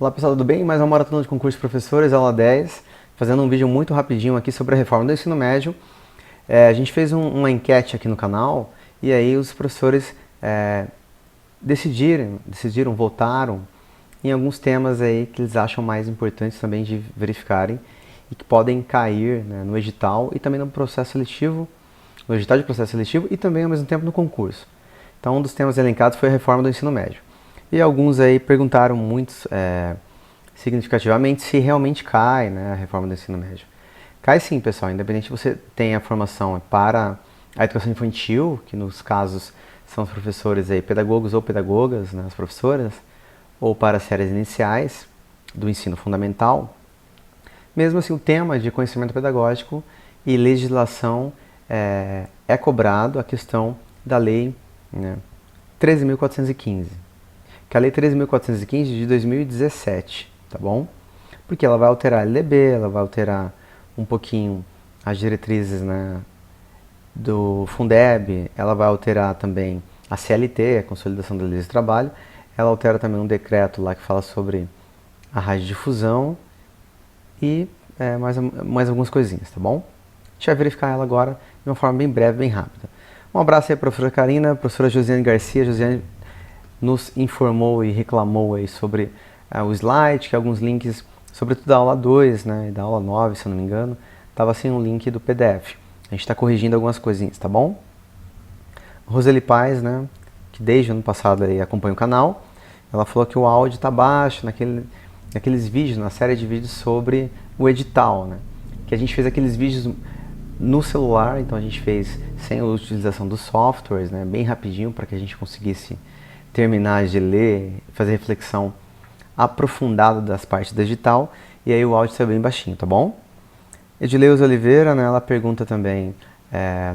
Olá pessoal, tudo bem? Mais uma maratona de concurso de professores, aula 10, fazendo um vídeo muito rapidinho aqui sobre a reforma do ensino médio. A gente fez uma enquete aqui no canal e aí os professores decidiram, votaram em alguns temas aí que eles acham mais importantes também de verificarem e que podem cair, né, no edital e também no processo seletivo, no edital de processo seletivo e também ao mesmo tempo no concurso. Então um dos temas elencados foi a reforma do ensino médio. E alguns aí perguntaram muitos significativamente se realmente cai, né, a reforma do ensino médio. Cai sim, pessoal, independente se você tenha a formação para a educação infantil, que nos casos são os professores aí, pedagogos ou pedagogas, né, as professoras, ou para as séries iniciais do ensino fundamental. Mesmo assim, o tema de conhecimento pedagógico e legislação é cobrado a questão da lei, né, 13.415, que é a lei 13.415 de 2017, tá bom? Porque ela vai alterar a LDB, ela vai alterar um pouquinho as diretrizes, né, do Fundeb, ela vai alterar também a CLT, a Consolidação da Lei de Trabalho, ela altera também um decreto lá que fala sobre a radiodifusão e mais algumas coisinhas, tá bom? A gente vai verificar ela agora de uma forma bem breve, bem rápida. Um abraço aí para a professora Karina, a professora Josiane Garcia. Josiane nos informou e reclamou aí sobre o slide, que alguns links, sobretudo da aula 2, né, e da aula 9, se eu não me engano, estava sem um link do PDF. A gente está corrigindo algumas coisinhas, tá bom? Roseli Paz, né, que desde o ano passado aí acompanha o canal, ela falou que o áudio está baixo naqueles vídeos, na série de vídeos sobre o edital, né, que a gente fez aqueles vídeos no celular, então a gente fez sem a utilização dos softwares, né, bem rapidinho para que a gente conseguisse terminar de ler, fazer reflexão aprofundada das partes do edital, e aí o áudio saiu bem baixinho, tá bom? Edileuza Oliveira, né, ela pergunta também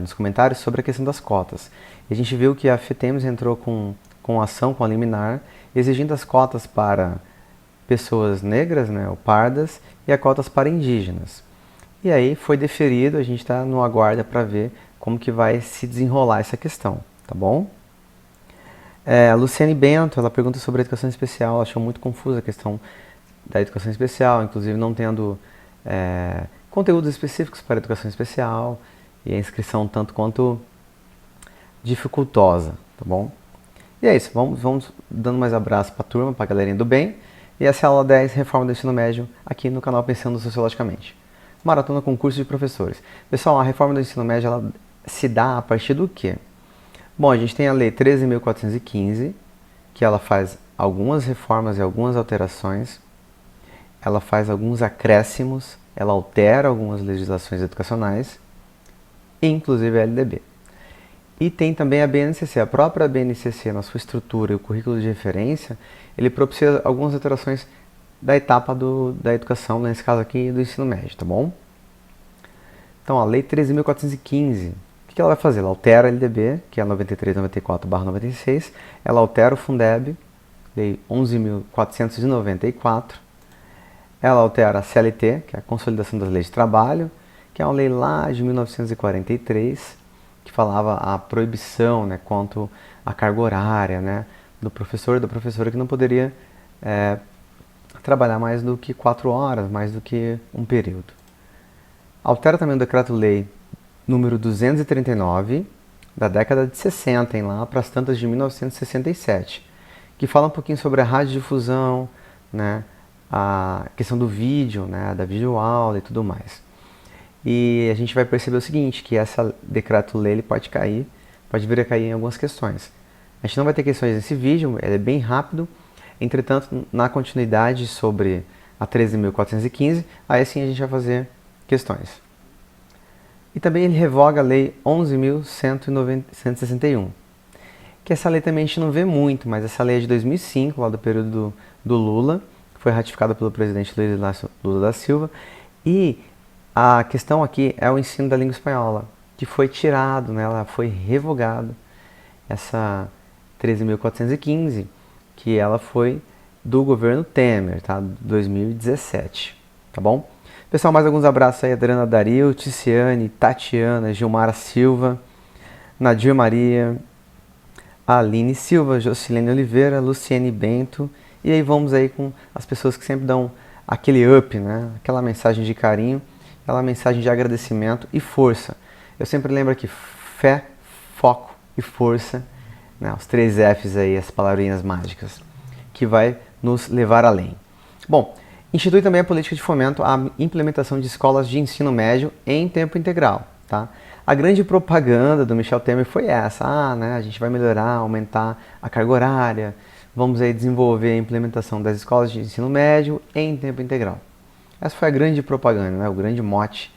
nos comentários sobre a questão das cotas. E a gente viu que a FETEMS entrou com ação, com a liminar, exigindo as cotas para pessoas negras, né, ou pardas, e as cotas para indígenas. E aí foi deferido, a gente está no aguardo para ver como que vai se desenrolar essa questão, tá bom? A Luciane Bento, ela pergunta sobre a educação especial, ela achou muito confusa a questão da educação especial, inclusive não tendo conteúdos específicos para a educação especial, e a inscrição tanto quanto dificultosa, tá bom? E é isso, vamos dando mais abraço para a turma, para a galerinha do bem, e essa é a aula 10, Reforma do Ensino Médio, aqui no canal Pensando Sociologicamente. Maratona Concurso de Professores. Pessoal, a reforma do ensino médio, ela se dá a partir do quê? Bom, a gente tem a Lei 13.415, que ela faz algumas reformas e algumas alterações, ela faz alguns acréscimos, ela altera algumas legislações educacionais, inclusive a LDB. E tem também a BNCC. A própria BNCC, na sua estrutura e o currículo de referência, ele propicia algumas alterações da etapa da educação, nesse caso aqui do ensino médio, tá bom? Então, a Lei 13.415, o que ela vai fazer? Ela altera a LDB, que é a 9394/96, ela altera o Fundeb, Lei 11.494, ela altera a CLT, que é a Consolidação das Leis de Trabalho, que é uma lei lá de 1943, que falava a proibição, né, quanto à carga horária, né, do professor e da professora que não poderia trabalhar mais do que 4 horas, mais do que um período. Altera também o Decreto-Lei número 239, da década de 60, lá para as tantas de 1967, que fala um pouquinho sobre a radiodifusão, né, a questão do vídeo, né, da videoaula e tudo mais. E a gente vai perceber o seguinte, que essa decreto-lei ele pode vir a cair em algumas questões. A gente não vai ter questões nesse vídeo, ele é bem rápido. Entretanto, na continuidade sobre a 13.415, aí sim a gente vai fazer questões. E também ele revoga a Lei 11.161, que essa lei também a gente não vê muito, mas essa lei é de 2005, lá do período do Lula, foi ratificada pelo presidente Luiz Inácio Lula da Silva, e a questão aqui é o ensino da língua espanhola, que foi tirado, né, ela foi revogada, essa 13.415, que ela foi do governo Temer, tá? 2017, tá bom? Pessoal, mais alguns abraços aí, Adriana Dario, Ticiane, Tatiana, Gilmara Silva, Nadir Maria, Aline Silva, Jocilene Oliveira, Luciene Bento E aí vamos aí com as pessoas que sempre dão aquele up, né? Aquela mensagem de carinho, aquela mensagem de agradecimento e força. Eu sempre lembro aqui, fé, foco e força, né? Os 3 Fs aí, as palavrinhas mágicas, que vai nos levar além. Bom, institui também a política de fomento à implementação de escolas de ensino médio em tempo integral, tá? A grande propaganda do Michel Temer foi essa, né, a gente vai melhorar, aumentar a carga horária, vamos aí desenvolver a implementação das escolas de ensino médio em tempo integral. Essa foi a grande propaganda, né, o grande mote,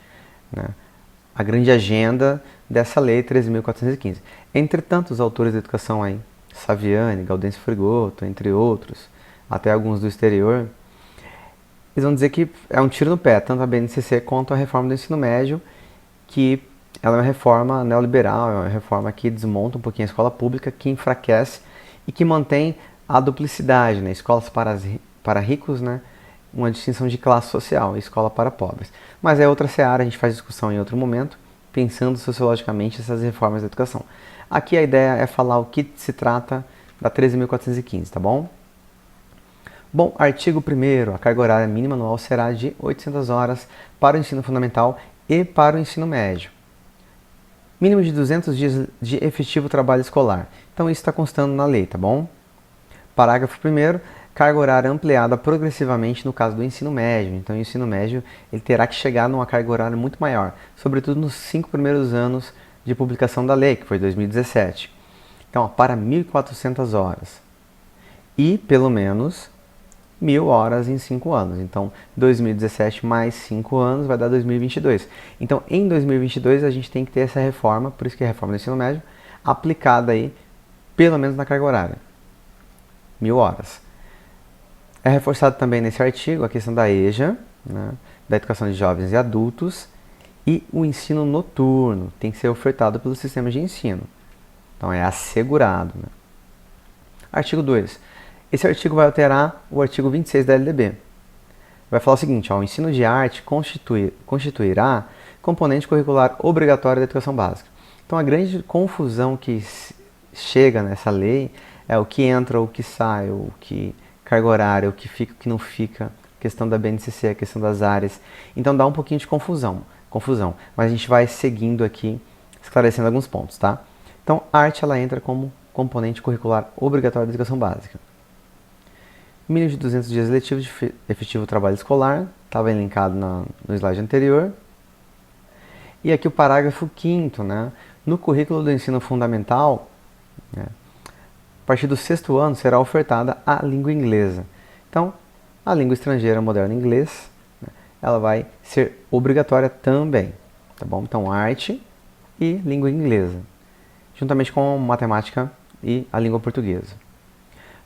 né, a grande agenda dessa lei 13.415. Entretanto, os autores da educação aí, Saviani, Gaudêncio Frigoto, entre outros, até alguns do exterior, eles vão dizer que é um tiro no pé, tanto a BNCC quanto a reforma do ensino médio, que ela é uma reforma neoliberal, é uma reforma que desmonta um pouquinho a escola pública, que enfraquece e que mantém a duplicidade, né? Escolas para ricos, né? Uma distinção de classe social, escola para pobres. Mas é outra seara, a gente faz discussão em outro momento, pensando sociologicamente essas reformas da educação. Aqui a ideia é falar o que se trata da 13.415, tá bom? Bom, artigo 1º, a carga horária mínima anual será de 800 horas para o ensino fundamental e para o ensino médio. Mínimo de 200 dias de efetivo trabalho escolar. Então isso está constando na lei, tá bom? Parágrafo 1º, carga horária ampliada progressivamente no caso do ensino médio. Então o ensino médio ele terá que chegar numa carga horária muito maior, sobretudo nos 5 primeiros anos de publicação da lei, que foi 2017. Então, para 1.400 horas. E, pelo menos, 1.000 horas em 5 anos. Então, 2017 mais 5 anos vai dar 2022. Então, em 2022, a gente tem que ter essa reforma, por isso que é a reforma do ensino médio, aplicada aí, pelo menos na carga horária. 1.000 horas. É reforçado também nesse artigo a questão da EJA, né, da educação de jovens e adultos, e o ensino noturno tem que ser ofertado pelo sistema de ensino. Então, é assegurado. Né? Artigo 2. Esse artigo vai alterar o artigo 26 da LDB. Vai falar o seguinte, ó, o ensino de arte constituirá componente curricular obrigatório da educação básica. Então a grande confusão que chega nessa lei é o que entra, o que sai, o que carga horária, o que fica, o que não fica, questão da BNCC, a questão das áreas. Então dá um pouquinho de confusão, mas a gente vai seguindo aqui, esclarecendo alguns pontos, tá? Então a arte ela entra como componente curricular obrigatório da educação básica. Mínimo de 200 dias letivos de efetivo trabalho escolar, estava elencado no slide anterior. E aqui o parágrafo 5º, né? No currículo do ensino fundamental, né, a partir do 6º ano será ofertada a língua inglesa. Então, a língua estrangeira moderna inglês, né, ela vai ser obrigatória também, tá bom? Então, arte e língua inglesa, juntamente com matemática e a língua portuguesa.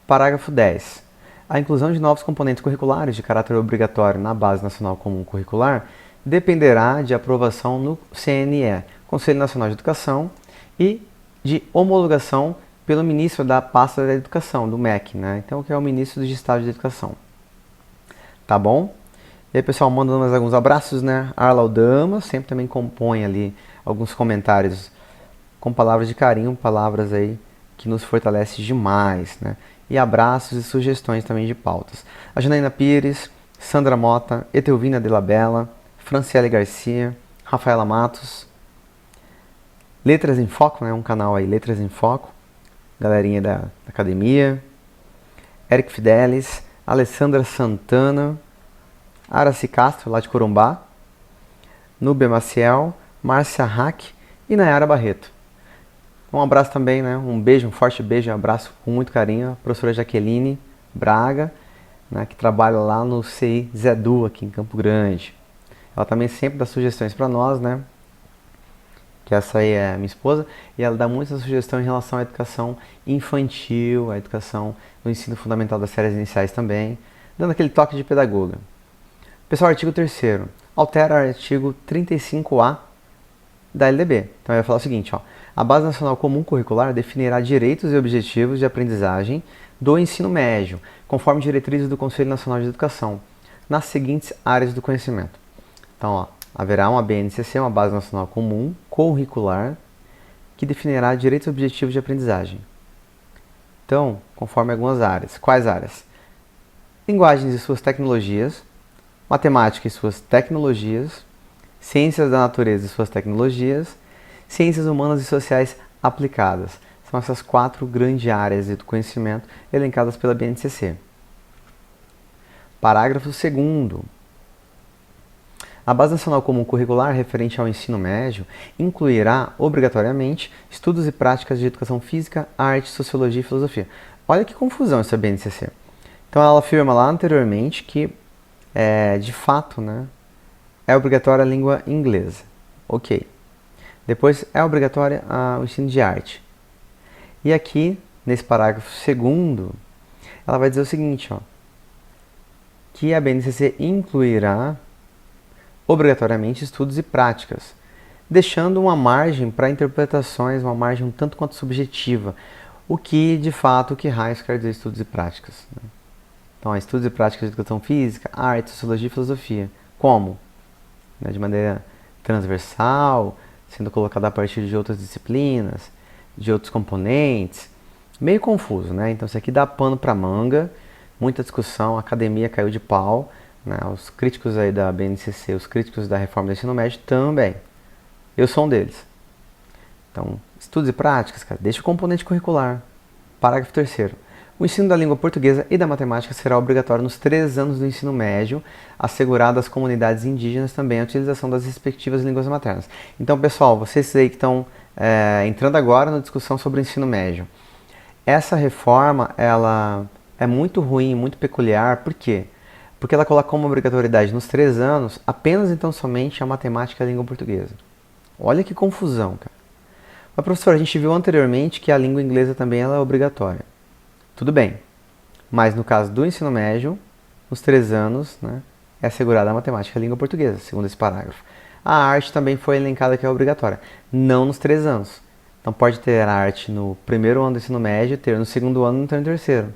Parágrafo 10. A inclusão de novos componentes curriculares de caráter obrigatório na Base Nacional Comum Curricular dependerá de aprovação no CNE, Conselho Nacional de Educação, e de homologação pelo ministro da pasta da Educação, do MEC, né? Então, que é o ministro de Estado de Educação. Tá bom? E aí, pessoal, mandando mais alguns abraços, né? Arla Aldama sempre também compõe ali alguns comentários com palavras de carinho, palavras aí que nos fortalece demais, né? E abraços e sugestões também de pautas. A Janaína Pires, Sandra Mota, Etelvina de la Bella, Franciele Garcia, Rafaela Matos, Letras em Foco, né? Um canal aí, Letras em Foco, galerinha da academia, Eric Fidelis, Alessandra Santana, Araci Castro, lá de Corumbá, Núbia Maciel, Márcia Hack e Nayara Barreto. Um abraço também, né? Um beijo, um forte beijo, um abraço com muito carinho. A professora Jaqueline Braga, né? Que trabalha lá no CI Zé Du, aqui em Campo Grande. Ela também sempre dá sugestões para nós, né? Que essa aí é a minha esposa. E ela dá muita sugestão em relação à educação infantil, à educação no ensino fundamental das séries iniciais também, dando aquele toque de pedagoga. Pessoal, artigo 3º. Altera o artigo 35A da LDB. Então, vai falar o seguinte, ó. A Base Nacional Comum Curricular definirá direitos e objetivos de aprendizagem do ensino médio, conforme diretrizes do Conselho Nacional de Educação, nas seguintes áreas do conhecimento. Então, ó, haverá uma BNCC, uma Base Nacional Comum Curricular, que definirá direitos e objetivos de aprendizagem. Então, conforme algumas áreas. Quais áreas? linguagens e suas tecnologias, matemática e suas tecnologias, ciências da natureza e suas tecnologias, ciências humanas e sociais aplicadas. São essas 4 grandes áreas do conhecimento elencadas pela BNCC. Parágrafo 2º. A Base Nacional Comum Curricular referente ao ensino médio incluirá, obrigatoriamente, estudos e práticas de educação física, arte, sociologia e filosofia. Olha que confusão essa BNCC. Então ela afirma lá anteriormente que, de fato, né, é obrigatória a língua inglesa. Ok. Depois é obrigatória o ensino de arte. E aqui, nesse parágrafo 2º, ela vai dizer o seguinte, ó, que a BNCC incluirá obrigatoriamente estudos e práticas, deixando uma margem para interpretações, uma margem um tanto quanto subjetiva, o que, de fato, que raios quer dizer estudos e práticas. Né? Então, estudos e práticas de educação física, arte, sociologia e filosofia. Como? Né, de maneira transversal, sendo colocada a partir de outras disciplinas, de outros componentes. Meio confuso, né? Então, isso aqui dá pano para manga, muita discussão, a academia caiu de pau, né? Os críticos aí da BNCC, os críticos da reforma do ensino médio também. Eu sou um deles. Então, estudos e práticas, cara, deixa o componente curricular. Parágrafo 3º. O ensino da língua portuguesa e da matemática será obrigatório nos 3 anos do ensino médio, assegurado às comunidades indígenas também a utilização das respectivas línguas maternas. Então, pessoal, vocês aí que estão entrando agora na discussão sobre o ensino médio, essa reforma, ela é muito ruim, muito peculiar, por quê? Porque ela coloca como obrigatoriedade nos 3 anos apenas então somente a matemática e a língua portuguesa. Olha que confusão, cara. Mas, professor, a gente viu anteriormente que a língua inglesa também ela é obrigatória. Tudo bem, mas no caso do ensino médio, nos 3 anos, né, é assegurada a matemática e a língua portuguesa, segundo esse parágrafo. A arte também foi elencada que é obrigatória, não nos 3 anos. Então pode ter arte no primeiro ano do ensino médio, ter no segundo ano e não ter no terceiro.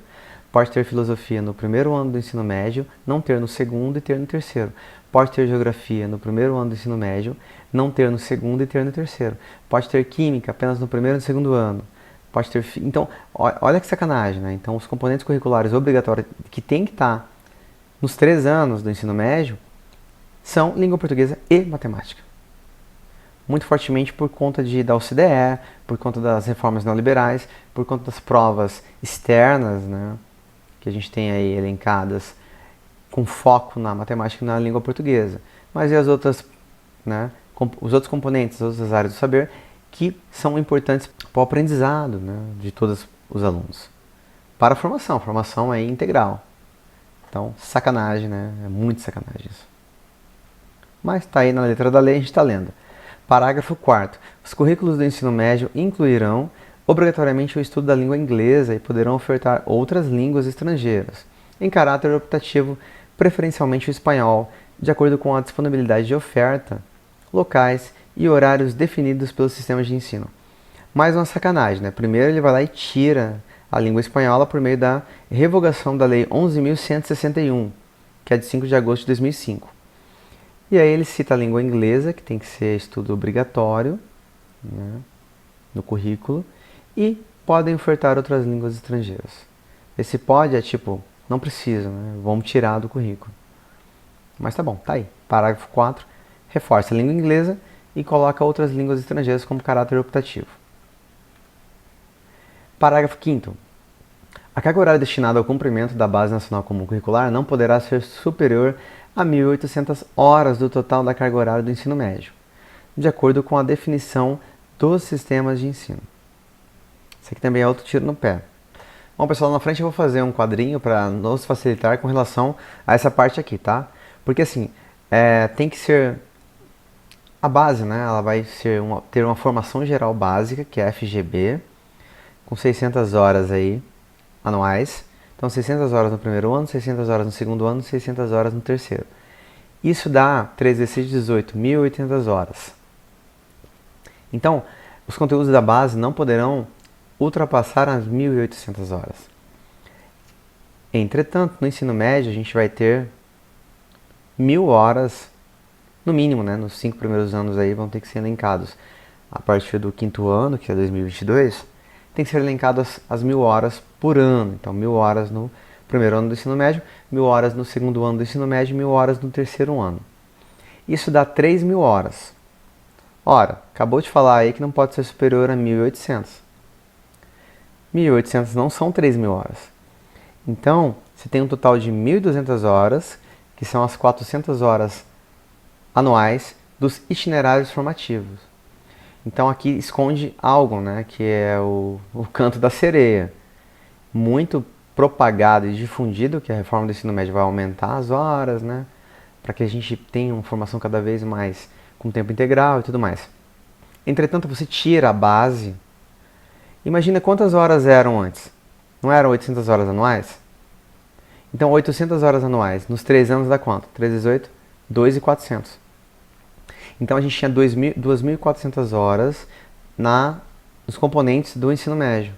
Pode ter filosofia no primeiro ano do ensino médio, não ter no segundo e ter no terceiro. Pode ter geografia no primeiro ano do ensino médio, não ter no segundo e ter no terceiro. Pode ter química apenas no primeiro e no segundo ano. Pode ter. Então, olha que sacanagem, né? Então, os componentes curriculares obrigatórios que tem que estar nos 3 anos do ensino médio são língua portuguesa e matemática. Muito fortemente por conta da OCDE, por conta das reformas neoliberais, por conta das provas externas, né? Que a gente tem aí elencadas com foco na matemática e na língua portuguesa. Mas e as outras, né? Os outros componentes, as outras áreas do saber, que são importantes para o aprendizado, né, de todos os alunos. Para a formação é integral. Então, sacanagem, né? É muito sacanagem isso. Mas está aí na letra da lei, a gente está lendo. Parágrafo 4º. Os currículos do ensino médio incluirão obrigatoriamente o estudo da língua inglesa e poderão ofertar outras línguas estrangeiras, em caráter optativo, preferencialmente o espanhol, de acordo com a disponibilidade de oferta, locais e horários definidos pelos sistemas de ensino. Mais uma sacanagem, né? Primeiro ele vai lá e tira a língua espanhola por meio da revogação da Lei 11.161, que é de 5 de agosto de 2005. E aí ele cita a língua inglesa, que tem que ser estudo obrigatório, né, no currículo, e podem ofertar outras línguas estrangeiras. Esse pode é tipo, não precisa, né? Vamos tirar do currículo. Mas tá bom, tá aí. Parágrafo 4, reforça a língua inglesa e coloca outras línguas estrangeiras como caráter optativo. Parágrafo 5º. A carga horária destinada ao cumprimento da Base Nacional Comum Curricular não poderá ser superior a 1.800 horas do total da carga horária do ensino médio, de acordo com a definição dos sistemas de ensino. Isso aqui também é outro tiro no pé. Bom, pessoal, na frente eu vou fazer um quadrinho para nos facilitar com relação a essa parte aqui, tá? Porque assim, tem que ser a base, né? Ela vai ter uma formação geral básica, que é a FGB, com 600 horas aí, anuais. Então, 600 horas no primeiro ano, 600 horas no segundo ano, 600 horas no terceiro. Isso dá 3 vezes 6, 18, 1.800 horas. Então, os conteúdos da base não poderão ultrapassar as 1.800 horas. Entretanto, no ensino médio, a gente vai ter 1.000 horas, no mínimo, né? Nos 5 primeiros anos aí vão ter que ser elencados. A partir do 5º ano, que é 2022, tem que ser elencadas as 1.000 horas por ano. Então, 1.000 horas no primeiro ano do ensino médio, 1.000 horas no segundo ano do ensino médio, 1.000 horas no terceiro ano. Isso dá 3.000 horas. Ora, acabou de falar aí que não pode ser superior a 1.800. 1.800 não são 3.000 horas. Então, você tem um total de 1.200 horas, que são as 400 horas anuais dos itinerários formativos. Então aqui esconde algo, né, que é o canto da sereia. Muito propagado e difundido que a reforma do ensino médio vai aumentar as horas, né, para que a gente tenha uma formação cada vez mais com tempo integral e tudo mais. Entretanto, você tira a base. Imagina quantas horas eram antes. Não eram 800 horas anuais? Então, 800 horas anuais, nos 3 anos dá quanto? 3 vezes 8? 2.400. Então, a gente tinha 2.400 horas nos componentes do ensino médio.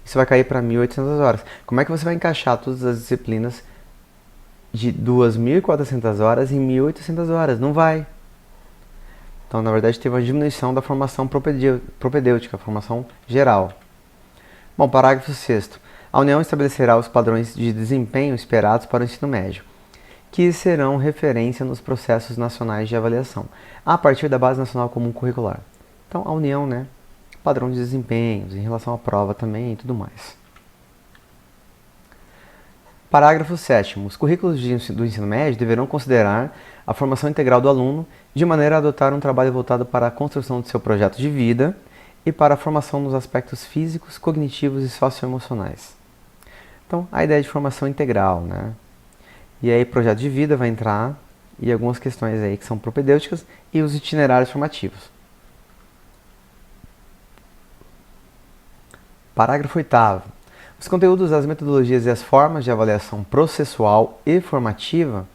Isso vai cair para 1.800 horas. Como é que você vai encaixar todas as disciplinas de 2.400 horas em 1.800 horas? Não vai. Então, na verdade, teve uma diminuição da formação propedêutica, a formação geral. Bom, parágrafo 6º. A União estabelecerá os padrões de desempenho esperados para o ensino médio, que serão referência nos processos nacionais de avaliação, a partir da Base Nacional Comum Curricular. Então, a União, né, padrão de desempenhos, em relação à prova também e tudo mais. Parágrafo 7º. Os currículos do ensino médio deverão considerar a formação integral do aluno, de maneira a adotar um trabalho voltado para a construção de seu projeto de vida e para a formação nos aspectos físicos, cognitivos e socioemocionais. Então, a ideia de formação integral, né? E aí, projeto de vida vai entrar e algumas questões aí que são propedêuticas e os itinerários formativos. Parágrafo 8º. Os conteúdos, as metodologias e as formas de avaliação processual e formativa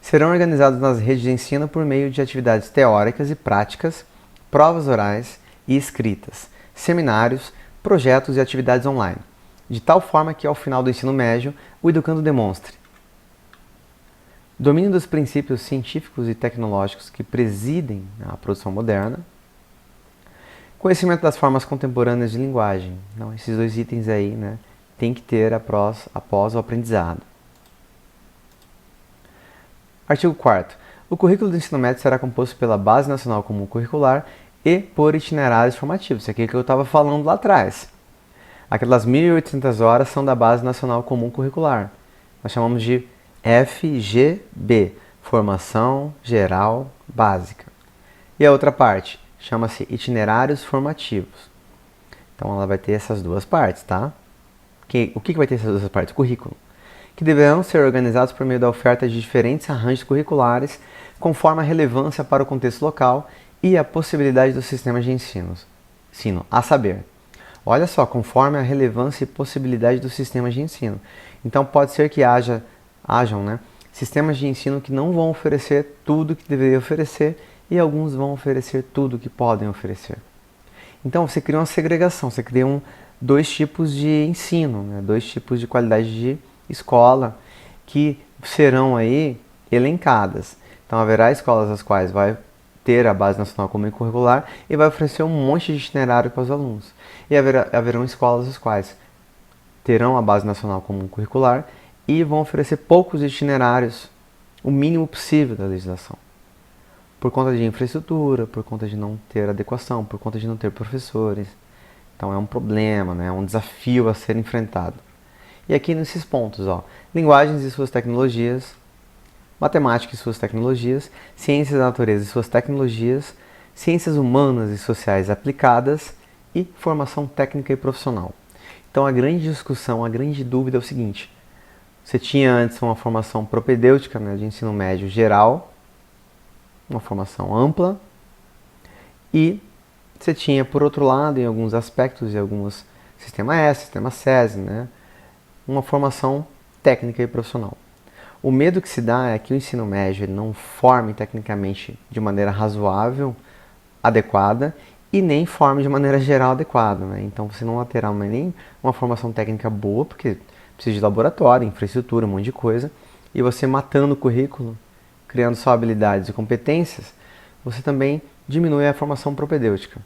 serão organizados nas redes de ensino por meio de atividades teóricas e práticas, provas orais e escritas, seminários, projetos e atividades online, de tal forma que, ao final do ensino médio, o educando demonstre domínio dos princípios científicos e tecnológicos que presidem a produção moderna, conhecimento das formas contemporâneas de linguagem. Então, esses 2 itens aí, né, tem que ter após o aprendizado. Artigo 4º. O currículo do ensino médio será composto pela Base Nacional Comum Curricular e por itinerários formativos. Isso aqui é o que eu estava falando lá atrás. Aquelas 1.800 horas são da Base Nacional Comum Curricular. Nós chamamos de FGB, Formação Geral Básica. E a outra parte chama-se Itinerários Formativos. Então ela vai ter essas 2 partes, tá? O que vai ter essas 2 partes? Currículo. Que deverão ser organizados por meio da oferta de diferentes arranjos curriculares, conforme a relevância para o contexto local e a possibilidade dos sistemas de ensino. A saber, olha só, conforme a relevância e possibilidade dos sistemas de ensino. Então pode ser que hajam, né, sistemas de ensino que não vão oferecer tudo que deveriam oferecer e alguns vão oferecer tudo que podem oferecer. Então você cria uma segregação, você cria 2 tipos de ensino, né, 2 tipos de qualidade de escola que serão aí elencadas. Então haverá escolas as quais vai ter a Base Nacional Comum Curricular e vai oferecer um monte de itinerário para os alunos. E haverão escolas as quais terão a Base Nacional Comum Curricular e vão oferecer poucos itinerários, o mínimo possível da legislação. Por conta de infraestrutura, por conta de não ter adequação, por conta de não ter professores. Então é um problema, né? É um desafio a ser enfrentado. E aqui nesses pontos, ó, linguagens e suas tecnologias, matemática e suas tecnologias, ciências da natureza e suas tecnologias, ciências humanas e sociais aplicadas e formação técnica e profissional. Então a grande discussão, a grande dúvida é o seguinte: você tinha antes uma formação propedêutica, né, de ensino médio geral, uma formação ampla, e você tinha, por outro lado, em alguns aspectos, em alguns sistema S, sistema SESI, né, uma formação técnica e profissional. O medo que se dá é que o ensino médio ele não forme tecnicamente de maneira razoável, adequada, e nem forme de maneira geral adequada, né? Então você não terá nem uma formação técnica boa, porque precisa de laboratório, infraestrutura, um monte de coisa, e você matando o currículo, criando só habilidades e competências, você também diminui a formação propedêutica.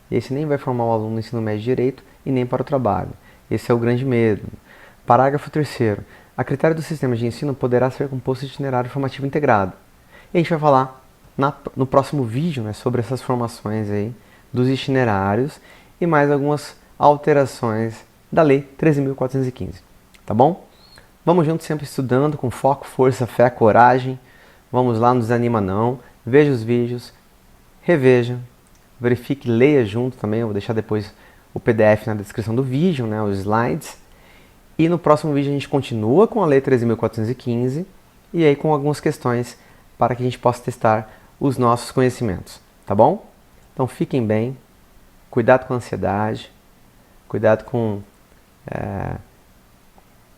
E esse nem vai formar o aluno no ensino médio direito e nem para o trabalho. Esse é o grande medo. Parágrafo 3º. A critério do sistema de ensino poderá ser composto de itinerário formativo integrado. E a gente vai falar no próximo vídeo, né, sobre essas formações aí dos itinerários e mais algumas alterações da Lei 13.415. Tá bom? Vamos juntos sempre estudando com foco, força, fé, coragem. Vamos lá, não desanima não. Veja os vídeos, reveja, verifique, leia junto também. Eu vou deixar depois o PDF na descrição do vídeo, né, os slides. E no próximo vídeo a gente continua com a Lei 13.415 e aí com algumas questões para que a gente possa testar os nossos conhecimentos, tá bom? Então fiquem bem, cuidado com a ansiedade, cuidado com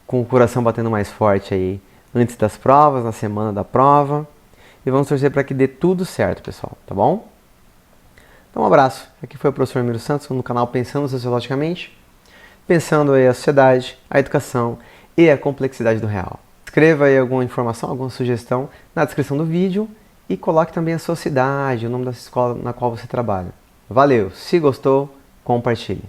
o coração batendo mais forte aí antes das provas, na semana da prova. E vamos torcer para que dê tudo certo, pessoal, tá bom? Então um abraço. Aqui foi o professor Miro Santos no canal Pensando Sociologicamente, pensando aí a sociedade, a educação e a complexidade do real. Escreva aí alguma informação, alguma sugestão na descrição do vídeo e coloque também a sua cidade, o nome da escola na qual você trabalha. Valeu! Se gostou, compartilhe.